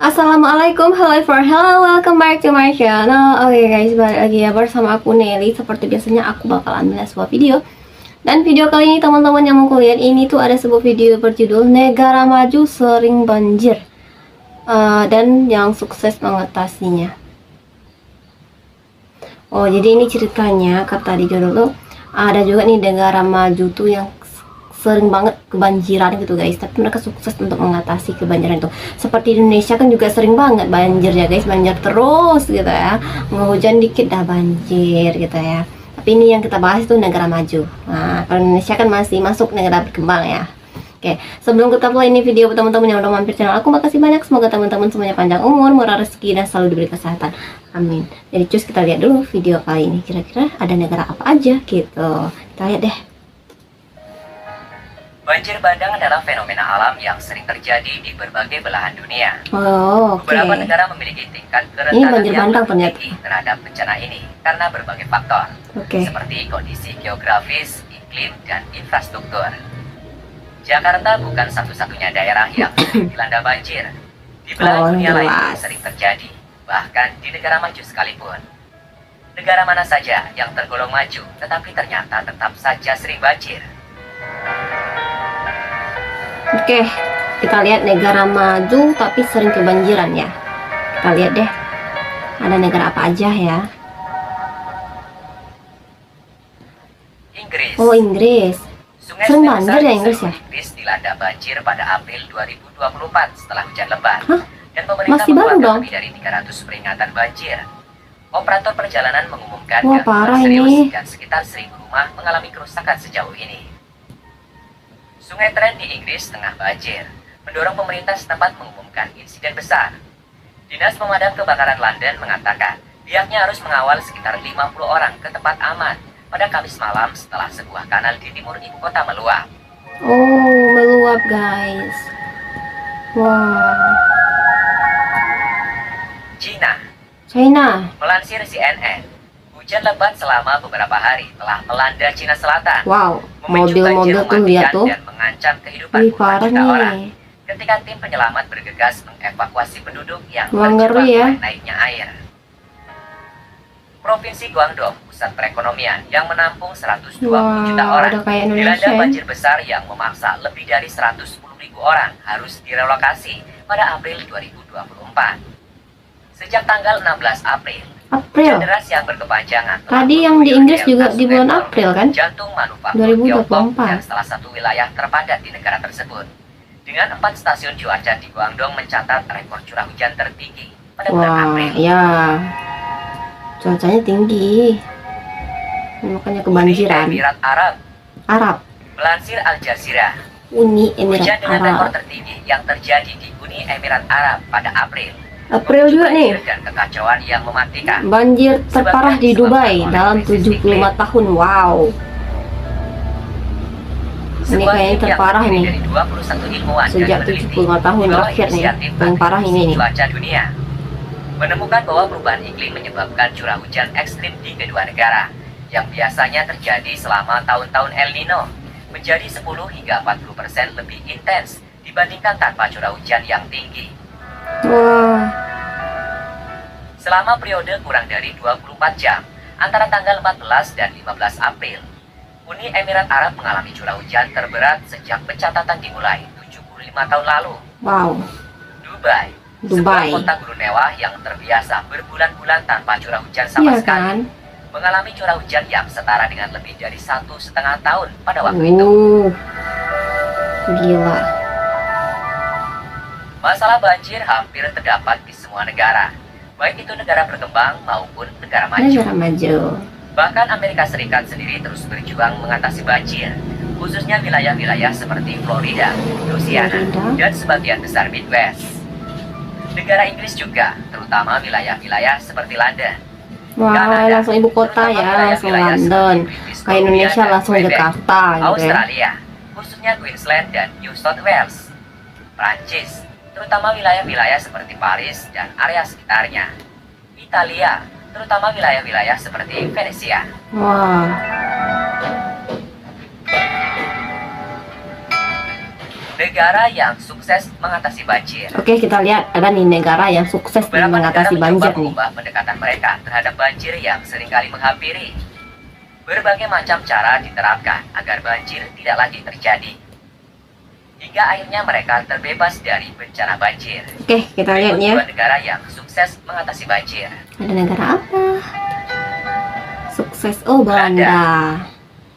Assalamualaikum, hello, welcome back to my channel. Oke guys, balik lagi ya bersama aku Nelly. Seperti biasanya aku bakal ambil sebuah video. Dan video kali ini teman-teman yang mau kuliah ini tuh ada sebuah video berjudul Negara Maju Sering Banjir dan yang sukses mengatasinya. Oh, jadi ini ceritanya, kata di judul tuh ada juga nih negara maju tuh yang sering banget kebanjiran gitu guys, tapi mereka sukses untuk mengatasi kebanjiran itu. Seperti Indonesia kan juga sering banget banjir ya guys, banjir terus gitu ya, hujan dikit dah banjir gitu ya. Tapi ini yang kita bahas itu negara maju. Nah, kalau Indonesia kan masih masuk negara berkembang ya. Oke, sebelum kita mulai ini video, teman-teman yang udah mampir channel aku, makasih banyak. Semoga teman-teman semuanya panjang umur, murah rezeki, dan selalu diberi kesehatan. Amin. Jadi cus kita lihat dulu video kali ini, kira-kira ada negara apa aja gitu. Kita lihat deh. Banjir bandang adalah fenomena alam yang sering terjadi di berbagai belahan dunia. Oh, oke. Beberapa negara memiliki tingkat Ini kerentanan banjir yang bandang lebih ternyata. tinggi terhadap bencana ini karena berbagai faktor, Oke. seperti kondisi geografis, iklim, dan infrastruktur. Jakarta bukan satu-satunya daerah yang dilanda banjir. Di belahan dunia lain jelas. sering terjadi, bahkan di negara maju sekalipun. Negara mana saja yang tergolong maju, tetapi ternyata tetap saja sering banjir? Oke, kita lihat negara maju tapi sering kebanjiran ya. Kita lihat deh, ada negara apa aja ya. Inggris. Oh, Inggris. Sungai Sering besar banjir ya di Inggris seluruh ya? Inggris dilanda banjir pada April 2024 setelah hujan lebat. Hah? Dan pemerintah Masih baru mengeluarkan dong? lebih dari 300 peringatan banjir. Operator perjalanan mengumumkan Wah, parah serius ini. dan sekitar 1000 rumah mengalami kerusakan sejauh ini. Sungai Trent di Inggris tengah banjir, mendorong pemerintah setempat mengumumkan insiden besar. Dinas Pemadam Kebakaran London mengatakan pihaknya harus mengawal sekitar 50 orang ke tempat aman pada Kamis malam setelah sebuah kanal di timur ibu kota meluap. Oh, meluap guys. Wow. China. Melansir CNN, hujan lebat selama beberapa hari telah melanda Cina Selatan. Wow, Memicu banjir mobil-mobil tuh lihat mematikan tuh. dan mengancam kehidupan Wih, puluhan parah juta orang. nih. Ketika tim penyelamat bergegas mengevakuasi penduduk yang Wah, terjebak ngeri ya. oleh naiknya air. Provinsi Guangdong, pusat perekonomian yang menampung 120 Wah, juta orang, udah kayak dilanda Indonesia ya. banjir besar yang memaksa lebih dari 110.000 orang harus direlokasi pada April 2024. Sejak tanggal 16 April, April. hujan deras yang berkepanjangan telah Tadi yang di mengguyur Inggris juga Delta di bulan Sungai April kan? jantung manufaktur 2024. Tiongkok dan salah satu wilayah terpadat di negara tersebut. Dengan 4 stasiun cuaca di Guangdong mencatat rekor curah hujan tertinggi pada bulan Wah, April. ya. Cuacanya tinggi. Makanya Uni kebanjiran. Emirat Arab. Arab. Melansir Al Jazeera, Uni hujan Emirat dengan rekor Arab. tertinggi yang terjadi di Uni Emirat Arab pada April. April juga nih. Banjir dan kekacauan yang mematikan. Banjir terparah di Dubai dalam 75 tahun. Wow. Ini Sebuah kayaknya tim yang terparah terdiri nih. dari 21 ilmuwan dan Sejak peneliti 75 tahun di bawah terakhir nih. inisiatif Paling parah ini nih. cuaca dunia menemukan bahwa perubahan iklim menyebabkan curah hujan ekstrim di kedua negara yang biasanya terjadi selama tahun-tahun El Nino menjadi 10 hingga 40% lebih intens dibandingkan tanpa curah hujan yang tinggi. Wah. Selama periode kurang dari 24 jam antara tanggal 14 dan 15 April, Uni Emirat Arab mengalami curah hujan terberat sejak pencatatan dimulai 75 tahun lalu. Wow. Dubai, Dubai. sebuah kota gurun mewah yang terbiasa berbulan-bulan tanpa curah hujan sama Iya sekali, kan? mengalami curah hujan yang setara dengan lebih dari 1,5 tahun pada waktu itu. Gila. Masalah banjir hampir terdapat di semua negara, baik itu negara berkembang maupun negara maju. Negara maju. Bahkan Amerika Serikat sendiri terus berjuang mengatasi banjir, khususnya wilayah-wilayah seperti Florida, Louisiana, Florida. dan sebagian besar Midwest. Negara Inggris juga, terutama wilayah-wilayah seperti London. Wah, Kanada, langsung ibu kota terutama ya, langsung wilayah-wilayah London. seperti British Kayak Columbia Indonesia dan langsung Quebec. Jakarta gitu ya. Australia, khususnya Queensland dan New South Wales. Prancis, terutama wilayah-wilayah seperti Paris dan area sekitarnya. Italia, terutama wilayah-wilayah seperti Venesia. Wah. Negara yang sukses mengatasi banjir. Oke, kita lihat ada nih negara yang sukses Beberapa mengatasi negara mencoba banjir nih. mengubah pendekatan mereka terhadap banjir yang seringkali menghampiri. Berbagai macam cara diterapkan agar banjir tidak lagi terjadi. Hingga akhirnya mereka terbebas dari bencana banjir. Oke, kita lihat Berikut ya. dua negara yang sukses mengatasi banjir. Ada negara apa? Sukses, oh Belanda.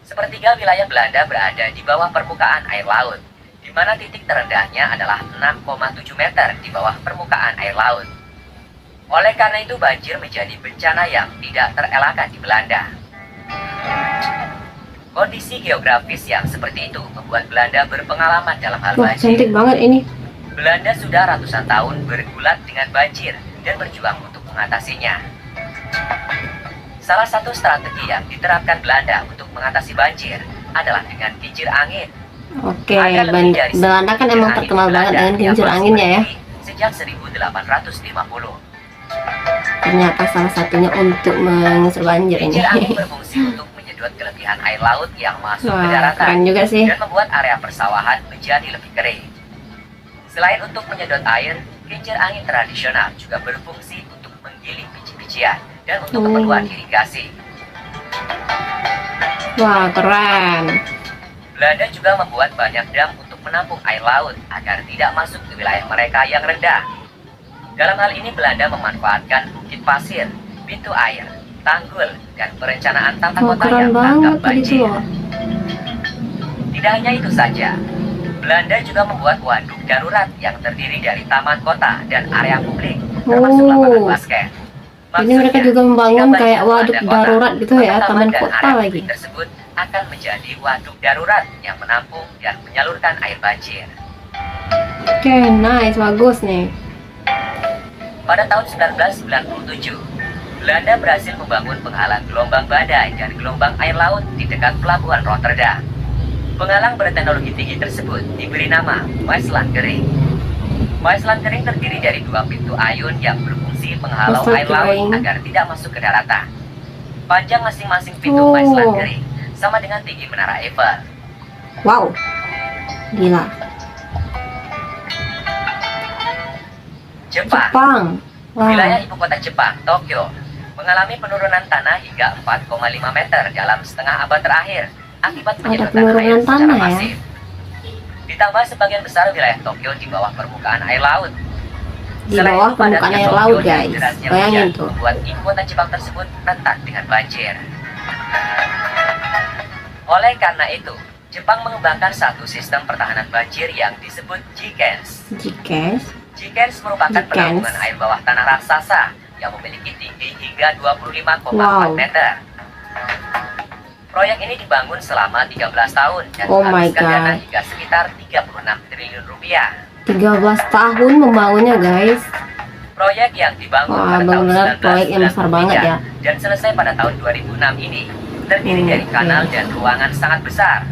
Sepertiga wilayah Belanda berada di bawah permukaan air laut, di mana titik terendahnya adalah 6,7 meter di bawah permukaan air laut. Oleh karena itu banjir menjadi bencana yang tidak terelakkan di Belanda. Kondisi geografis yang seperti itu membuat Belanda berpengalaman dalam hal Wah, banjir. cantik banget ini. Belanda sudah ratusan tahun bergulat dengan banjir dan berjuang untuk mengatasinya. Salah satu strategi yang diterapkan Belanda untuk mengatasi banjir adalah dengan kincir angin. Oke, Ada lebih dari Belanda kan 1000 emang kincir terkenal angin banget Belanda dengan yang kincir masih anginnya ya. berdiri sejak 1850. Ternyata salah satunya untuk mengusir banjir Kincir ini. angin berfungsi untuk menyedot kelebihan air laut yang masuk ke Wah, daratan keren juga sih. dan membuat area persawahan menjadi lebih kering. Selain untuk menyedot air, kincir angin tradisional juga berfungsi untuk menggiling biji-bijian dan untuk keperluan irigasi. Wah, keren. Belanda juga membuat banyak dam untuk menampung air laut agar tidak masuk ke wilayah mereka yang rendah. Dalam hal ini Belanda memanfaatkan bukit pasir, pintu air, tanggul, dan perencanaan tata Wah, kota keren yang banget tanggap tadi banjir. tuh. Tidak hanya itu saja, Belanda juga membuat waduk darurat yang terdiri dari taman kota dan area publik, termasuk lapangan basket. Ini mereka juga membangun jika kayak banjir waduk melanda kota, darurat gitu ya, maka taman dan kota area lagi. publik tersebut akan menjadi waduk darurat yang menampung dan menyalurkan air banjir. Oke, nice, bagus nih. Pada tahun 1997, Belanda berhasil membangun penghalang gelombang badai dan gelombang air laut di dekat pelabuhan Rotterdam. Penghalang berteknologi tinggi tersebut diberi nama Maeslandering. Maeslandering terdiri dari dua pintu ayun yang berfungsi menghalau air laut Maeslandering. agar tidak masuk ke daratan. Panjang masing-masing pintu Oh. Maeslandering sama dengan tinggi menara Eiffel. Wow, gila. Jepang. Wah, Wilayah ibu kota Jepang, Tokyo, mengalami penurunan tanah hingga 4,5 meter dalam setengah abad terakhir akibat penyedotan penurunan air secara tanah ya? masif. Ditambah sebagian besar wilayah Tokyo di bawah permukaan air laut. di Selain bawah itu, padatnya permukaan air Tokyo laut dan guys. derasnya Bayangin hujan tuh. membuat ibu kota Jepang tersebut rentan dengan banjir. Oleh karena itu, Jepang mengembangkan satu sistem pertahanan banjir yang disebut JIKENS. Jikes. JIKENS merupakan JIKENS. penampungan air bawah tanah raksasa yang memiliki tinggi hingga 25,4 Wow. meter. Proyek ini dibangun selama 13 tahun dan Oh my menghabiskan dana God. hingga sekitar 36 triliun rupiah. 13 tahun membangunnya guys. Proyek yang dibangun Wah, pada tahun benar-benar proyek yang besar banget ya. dan selesai pada tahun 2006 ini terdiri dari Oke. kanal dan ruangan sangat besar.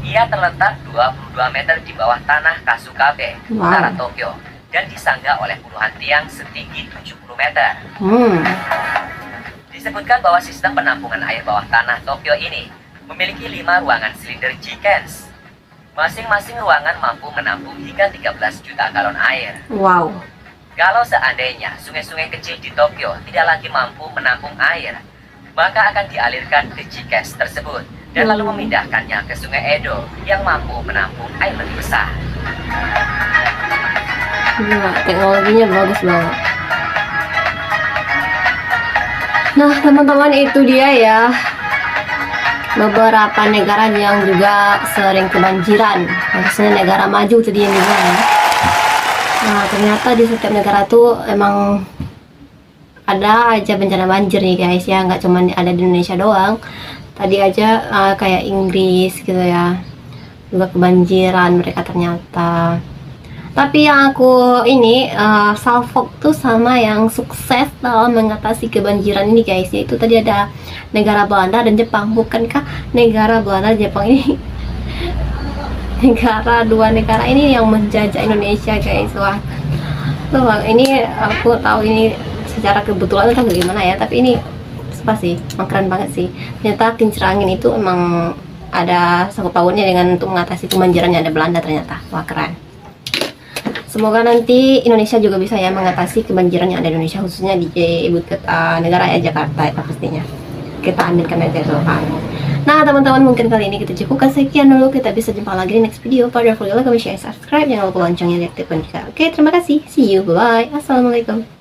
Ia terletak 22 meter di bawah tanah Kasukabe, Wow. utara Tokyo, dan disangga oleh puluhan tiang setinggi 70 meter. Disebutkan bahwa sistem penampungan air bawah tanah Tokyo ini memiliki 5 ruangan silinder JIKENS. Masing-masing ruangan mampu menampung hingga 13 juta galon air. Wow. Kalau seandainya sungai-sungai kecil di Tokyo tidak lagi mampu menampung air, maka akan dialirkan ke JIKENS tersebut dan lalu memindahkannya ke sungai Edo yang mampu menampung air lebih besar. Gila, teknologinya bagus banget. Nah, teman-teman, itu dia ya beberapa negara yang juga sering kebanjiran. Maksudnya negara maju tadi yang dibilang ya. Nah, ternyata di setiap negara tuh emang ada aja bencana banjir nih guys ya, nggak cuma ada di Indonesia doang. Tadi aja kayak Inggris gitu ya, juga kebanjiran mereka ternyata. Tapi yang aku ini salfok tuh sama yang sukses dalam mengatasi kebanjiran ini guys, yaitu tadi ada negara Belanda dan Jepang. Bukankah negara Belanda dan Jepang ini dua negara ini yang menjajah Indonesia guys? Wah, tuh ini aku tahu ini secara kebetulan kan bagaimana ya, tapi ini apa sih, emang keren banget sih. Ternyata kincir angin itu emang ada sangkut pautnya dengan untuk mengatasi kebanjiran yang ada Belanda ternyata. Wah, keren. Semoga nanti Indonesia juga bisa ya mengatasi kebanjiran yang ada di Indonesia, khususnya di ibu kota negara ya, Jakarta itu pastinya. Kita aminkan aja Tuhan. Nah teman-teman, mungkin kali ini kita cukupkan sekian dulu. Kita bisa jumpa lagi di next video. Pada like, comment, share, subscribe. Jangan lupa loncengnya diaktifkan juga. Oke, terima kasih. See you. Bye. Assalamualaikum.